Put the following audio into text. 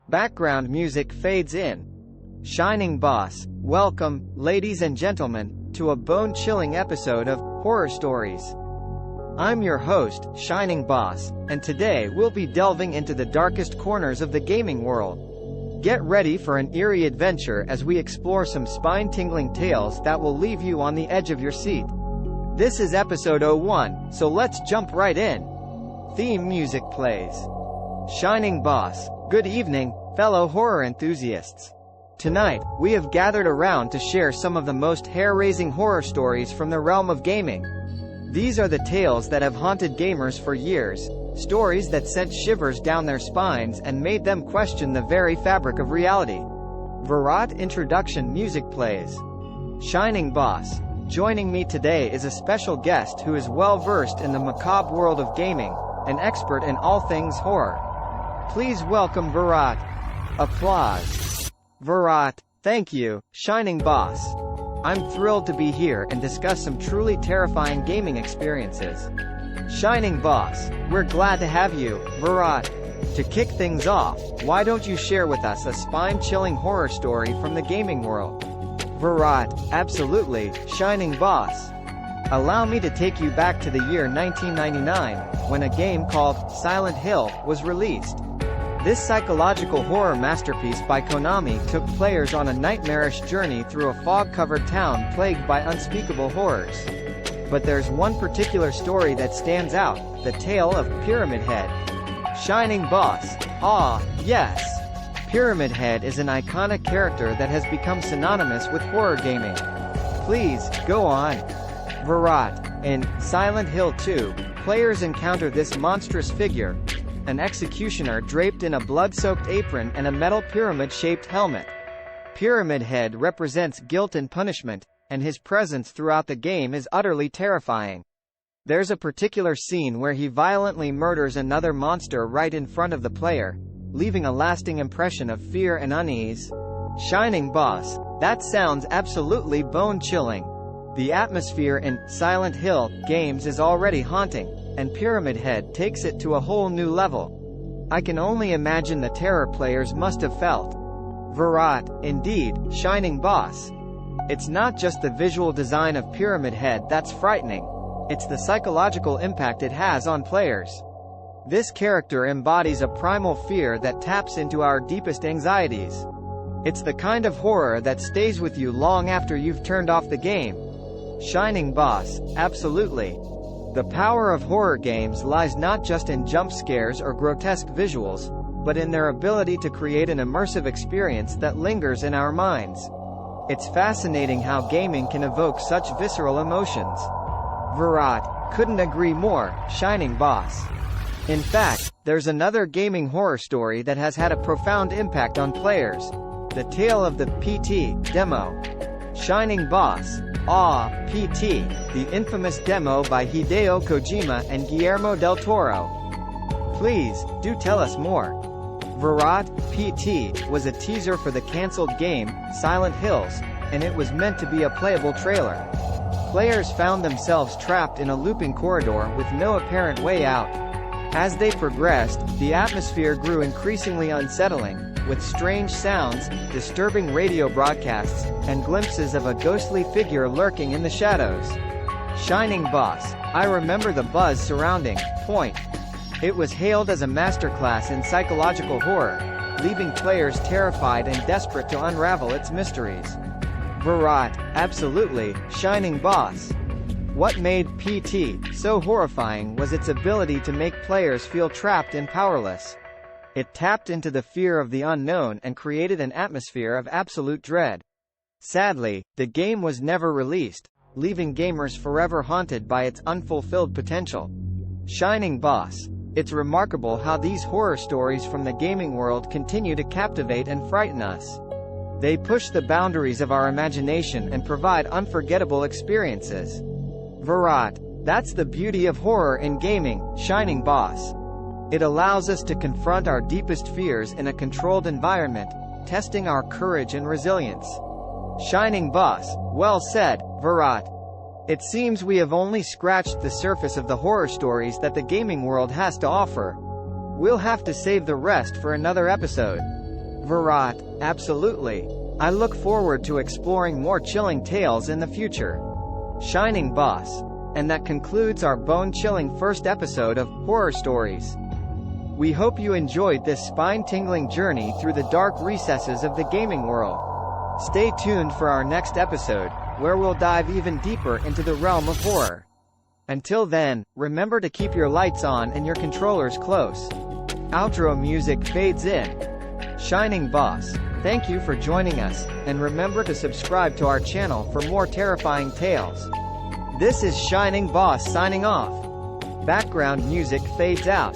Background music fades in. Shining Boss. Welcome, ladies and gentlemen, to a bone-chilling episode of Horror Stories. I'm your host, Shining Boss, and today we'll be delving into the darkest corners of the gaming world. Get ready for an eerie adventure as we explore some spine-tingling tales that will leave you on the edge of your seat. This is episode 01, so let's jump right in. Theme music plays. Shining Boss. Good evening, fellow horror enthusiasts. Tonight, we have gathered around to share some of the most hair-raising horror stories from the realm of gaming. These are the tales that have haunted gamers for years, stories that sent shivers down their spines and made them question the very fabric of reality. Virat introduction music plays. Shining Boss. Joining me today is a special guest who is well-versed in the macabre world of gaming, an expert in all things horror. Please welcome Virat. Applause. Virat, thank you, Shining Boss. I'm thrilled to be here and discuss some truly terrifying gaming experiences. Shining Boss, we're glad to have you, Virat. To kick things off, why don't you share with us a spine-chilling horror story from the gaming world? Virat, absolutely, Shining Boss. Allow me to take you back to the year 1999, when a game called Silent Hill was released. This psychological horror masterpiece by Konami took players on a nightmarish journey through a fog-covered town plagued by unspeakable horrors. But there's one particular story that stands out, the tale of Pyramid Head. Shining Boss. Ah, yes. Pyramid Head is an iconic character that has become synonymous with horror gaming. Please, go on. Virat. In Silent Hill 2, players encounter this monstrous figure, an executioner draped in a blood-soaked apron and a metal pyramid-shaped helmet. Pyramid Head represents guilt and punishment, and his presence throughout the game is utterly terrifying. There's a particular scene where he violently murders another monster right in front of the player, leaving a lasting impression of fear and unease. Shining Boss. That sounds absolutely bone-chilling. The atmosphere in Silent Hill games is already haunting, and Pyramid Head takes it to a whole new level. I can only imagine the terror players must have felt. Virat. Indeed, Shining Boss. It's not just the visual design of Pyramid Head that's frightening, it's the psychological impact it has on players. This character embodies a primal fear that taps into our deepest anxieties. It's the kind of horror that stays with you long after you've turned off the game. Shining Boss. Absolutely. The power of horror games lies not just in jump scares or grotesque visuals, but in their ability to create an immersive experience that lingers in our minds. It's fascinating how gaming can evoke such visceral emotions. Virat. Couldn't agree more, Shining Boss. In fact, there's another gaming horror story that has had a profound impact on players. The tale of the PT demo. Shining Boss. Ah, PT, the infamous demo by Hideo Kojima and Guillermo del Toro. Please, do tell us more. Virat. PT was a teaser for the cancelled game, Silent Hills, and it was meant to be a playable trailer. Players found themselves trapped in a looping corridor with no apparent way out. As they progressed, the atmosphere grew increasingly unsettling, with strange sounds, disturbing radio broadcasts, and glimpses of a ghostly figure lurking in the shadows. Shining Boss. I remember the buzz surrounding Point. It was hailed as a masterclass in psychological horror, leaving players terrified and desperate to unravel its mysteries. Virat. Absolutely, Shining Boss. What made PT so horrifying was its ability to make players feel trapped and powerless. It tapped into the fear of the unknown and created an atmosphere of absolute dread. Sadly, the game was never released, leaving gamers forever haunted by its unfulfilled potential. Shining Boss. It's remarkable how these horror stories from the gaming world continue to captivate and frighten us. They push the boundaries of our imagination and provide unforgettable experiences. Virat. That's the beauty of horror in gaming, Shining Boss. It allows us to confront our deepest fears in a controlled environment, testing our courage and resilience. Shining Boss. Well said, Virat. It seems we have only scratched the surface of the horror stories that the gaming world has to offer. We'll have to save the rest for another episode. Virat, absolutely. I look forward to exploring more chilling tales in the future. Shining Boss. And that concludes our bone-chilling first episode of Horror Stories. We hope you enjoyed this spine-tingling journey through the dark recesses of the gaming world. Stay tuned for our next episode, where we'll dive even deeper into the realm of horror. Until then, remember to keep your lights on and your controllers close. Outro music fades in. Shining Boss, thank you for joining us, and remember to subscribe to our channel for more terrifying tales. This is Shining Boss signing off. Background music fades out.